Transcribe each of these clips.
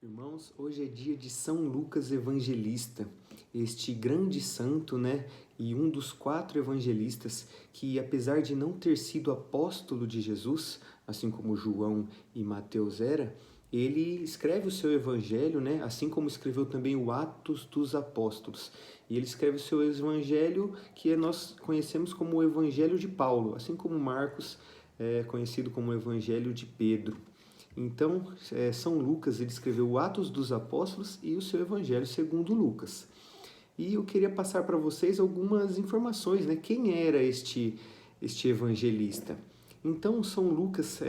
Irmãos, hoje é dia de São Lucas Evangelista, este grande santo, né? E um dos 4 evangelistas que, apesar de não ter sido apóstolo de Jesus, assim como João e Mateus era, ele escreve o seu evangelho, né? Assim como escreveu também o Atos dos Apóstolos. E ele escreve o seu evangelho que nós conhecemos como o Evangelho de Paulo, assim como Marcos é conhecido como o Evangelho de Pedro. Então, São Lucas ele escreveu o Atos dos Apóstolos e o seu Evangelho segundo Lucas. E eu queria passar para vocês algumas informações, né? Quem era este evangelista? Então, São Lucas,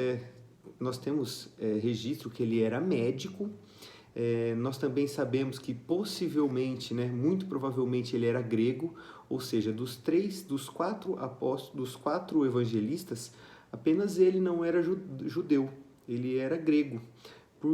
nós temos registro que ele era médico. Nós também sabemos que possivelmente, né, muito provavelmente ele era grego, ou seja, dos 4 apóstolos, dos 4 evangelistas, apenas ele não era judeu, ele era grego.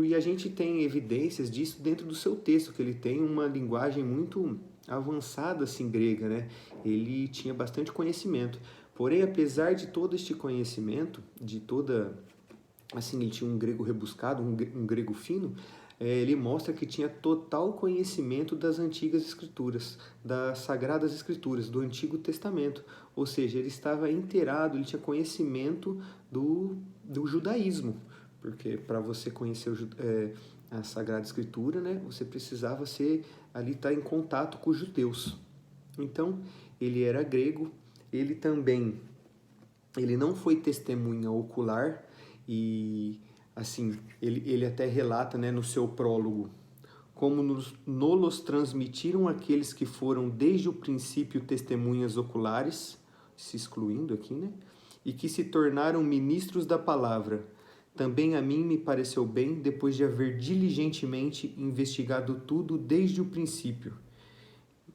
E a gente tem evidências disso dentro do seu texto, que ele tem uma linguagem muito avançada assim grega, né? Ele tinha bastante conhecimento. Porém, apesar de todo este conhecimento, ele tinha um grego rebuscado, um grego fino, ele mostra que tinha total conhecimento das antigas escrituras, das sagradas escrituras, do Antigo Testamento. Ou seja, ele estava inteirado, ele tinha conhecimento do judaísmo. Porque para você conhecer a Sagrada Escritura, né, você precisava estar em contato com os judeus. Então, ele era grego, ele não foi testemunha ocular e, assim, ele até relata, né, no seu prólogo, como nos transmitiram aqueles que foram desde o princípio testemunhas oculares, se excluindo aqui, né, e que se tornaram ministros da palavra. Também a mim me pareceu bem, depois de haver diligentemente investigado tudo desde o princípio.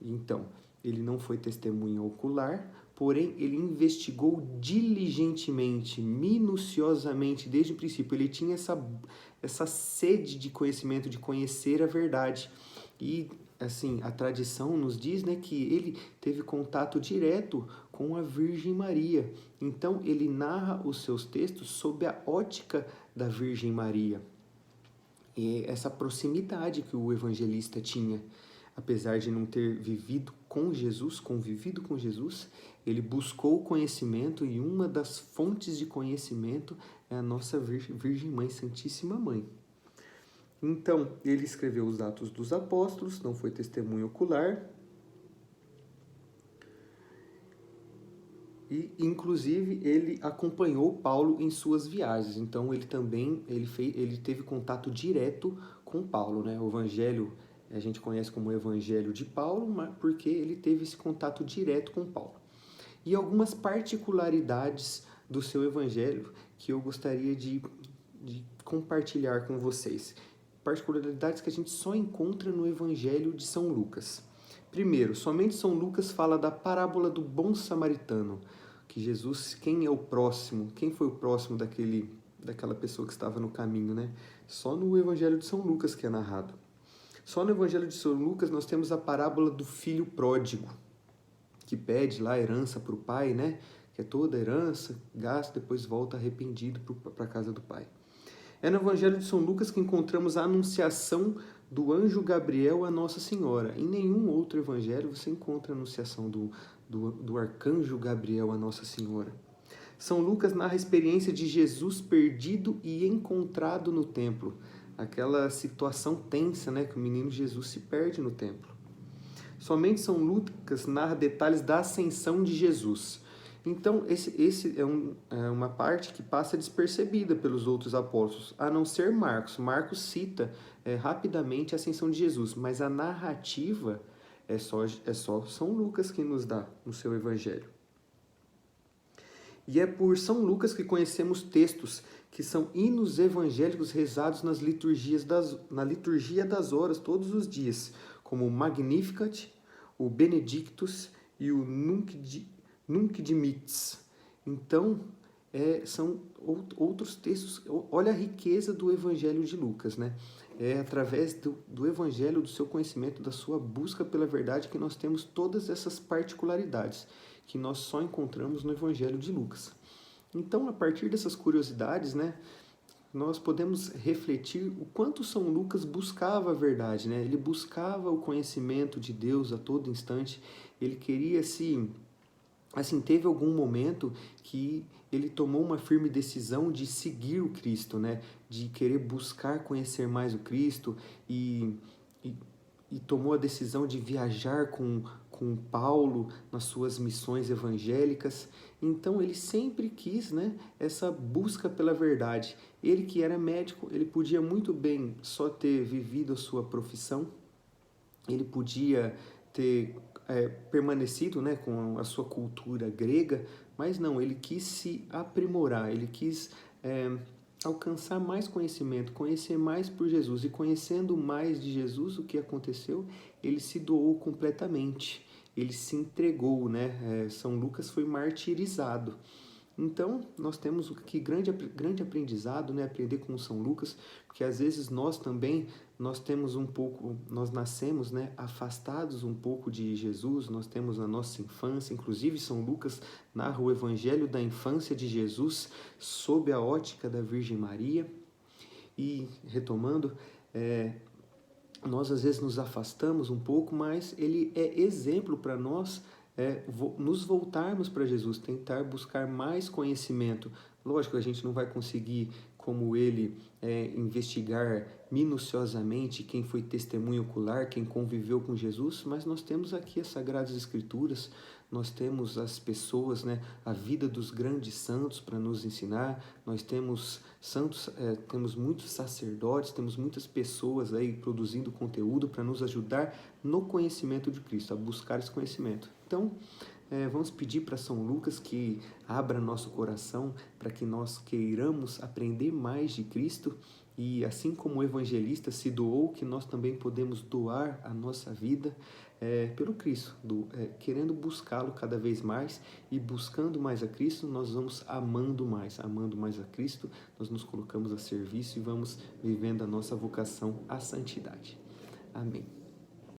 Então, ele não foi testemunha ocular, porém ele investigou diligentemente, minuciosamente, desde o princípio. Ele tinha essa sede de conhecimento, de conhecer a verdade. E, assim, a tradição nos diz, né, que ele teve contato direto com a Virgem Maria. Então, ele narra os seus textos sob a ótica da Virgem Maria. E essa proximidade que o evangelista tinha, apesar de não ter convivido com Jesus, ele buscou o conhecimento e uma das fontes de conhecimento é a nossa Virgem Mãe, Santíssima Mãe. Então, ele escreveu os Atos dos Apóstolos, não foi testemunho ocular, e inclusive ele acompanhou Paulo em suas viagens. Então ele teve contato direto com Paulo, né? O Evangelho a gente conhece como Evangelho de Paulo, mas porque ele teve esse contato direto com Paulo. E algumas particularidades do seu Evangelho que eu gostaria de compartilhar com vocês. Particularidades que a gente só encontra no Evangelho de São Lucas. Primeiro, somente São Lucas fala da parábola do bom samaritano, que Jesus, quem é o próximo? Quem foi o próximo daquela pessoa que estava no caminho, né? Só no Evangelho de São Lucas que é narrado. Só no Evangelho de São Lucas nós temos a parábola do filho pródigo, que pede lá a herança para o pai, né? Que é toda a herança, gasta, depois volta arrependido para a casa do pai. É no Evangelho de São Lucas que encontramos a anunciação do anjo Gabriel a Nossa Senhora. Em nenhum outro evangelho você encontra a anunciação do arcanjo Gabriel a Nossa Senhora. São Lucas narra a experiência de Jesus perdido e encontrado no templo. Aquela situação tensa, né, que o menino Jesus se perde no templo. Somente São Lucas narra detalhes da ascensão de Jesus. Então, esse é uma parte que passa despercebida pelos outros apóstolos, a não ser Marcos. Marcos cita rapidamente a ascensão de Jesus, mas a narrativa é só São Lucas que nos dá no seu evangelho. E é por São Lucas que conhecemos textos que são hinos evangélicos rezados na liturgia das horas todos os dias, como o Magnificat, o Benedictus e o Nunc dimittis. Então, são outros textos. Olha a riqueza do Evangelho de Lucas, né? É através do Evangelho, do seu conhecimento, da sua busca pela verdade, que nós temos todas essas particularidades que nós só encontramos no Evangelho de Lucas. Então, a partir dessas curiosidades, né, nós podemos refletir o quanto São Lucas buscava a verdade, né? Ele buscava o conhecimento de Deus a todo instante. Ele queria se assim, teve algum momento que ele tomou uma firme decisão de seguir o Cristo, né? De querer buscar conhecer mais o Cristo e, e, e tomou a decisão de viajar com Paulo nas suas missões evangélicas. Então ele sempre quis, né, essa busca pela verdade. Ele que era médico, ele podia muito bem só ter vivido a sua profissão, ele podia ter permanecido, né, com a sua cultura grega, mas não, ele quis se aprimorar, ele quis alcançar mais conhecimento, conhecer mais por Jesus. E conhecendo mais de Jesus, o que aconteceu? Ele se doou completamente, ele se entregou, né? São Lucas foi martirizado. Então, nós temos aqui grande aprendizado, né? Aprender com São Lucas, porque às vezes nós também, nós temos um pouco, nós nascemos, né, afastados um pouco de Jesus, nós temos na nossa infância, inclusive São Lucas narra o evangelho da infância de Jesus sob a ótica da Virgem Maria. E, retomando, nós às vezes nos afastamos um pouco, mas ele é exemplo para nós nos voltarmos para Jesus, tentar buscar mais conhecimento. Lógico, a gente não vai conseguir, como ele, investigar minuciosamente quem foi testemunho ocular, quem conviveu com Jesus, mas nós temos aqui as Sagradas Escrituras, nós temos as pessoas, né, a vida dos grandes santos para nos ensinar, nós temos santos, temos muitos sacerdotes, temos muitas pessoas aí produzindo conteúdo para nos ajudar no conhecimento de Cristo, a buscar esse conhecimento. Então, vamos pedir para São Lucas que abra nosso coração para que nós queiramos aprender mais de Cristo e, assim como o evangelista se doou, que nós também podemos doar a nossa vida pelo Cristo, querendo buscá-lo cada vez mais, e buscando mais a Cristo, nós vamos amando mais a Cristo, nós nos colocamos a serviço e vamos vivendo a nossa vocação à santidade. Amém.